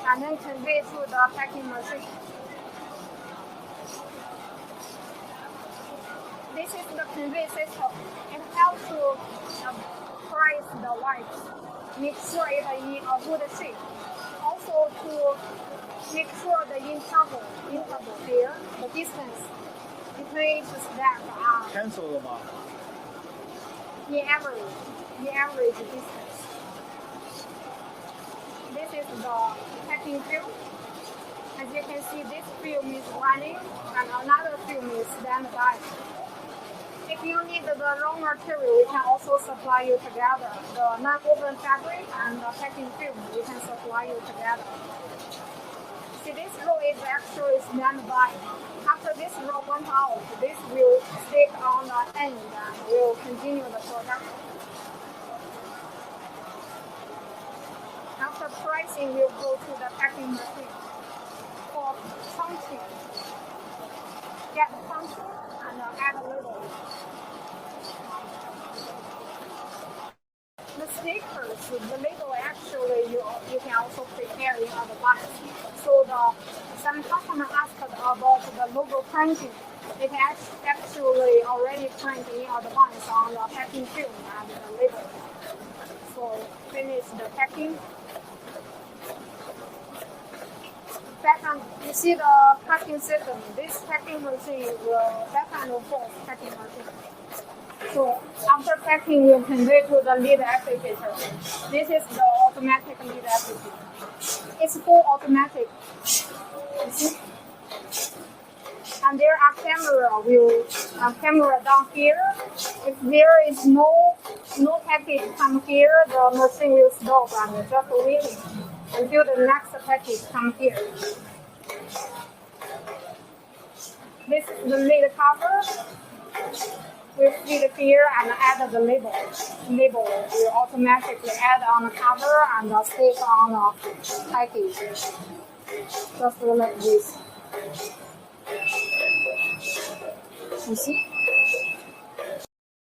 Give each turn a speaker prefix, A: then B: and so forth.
A: And then convey to the packing machine. This is the convey system. It helps to press the wipes, make sure it is in a good shape. Also to make sure the interval here, the distance between each step are
B: cancel them out.
A: In average distance. This is the packing film. As you can see, this film is running and another film is standby. If you need the raw material, we can also supply you together. The non-woven fabric and the packing film, we can supply you together. See, this roll is actually standby. After this roll went out, this will stick on the end and will continue the production. After pricing, we'll go to the packing machine for punching. Get the punching and add a little. The stickers, the label actually you can also prepare in advance. So some customers asked about the logo printing. It actually already printed in advance on the packing film and the label. So finish the packing. You see the packing system. This packing machine will back and forth packing machine. So after packing, you convey to the lid applicator. This is the automatic lid applicator. It's full automatic. You see? And there are camera down here. If there is no package come here, the machine will stop and just waiting until the next package come here. This is the lid cover. We feed here and add the label. Label will automatically add on the cover and stick on the package. Just like this. You see?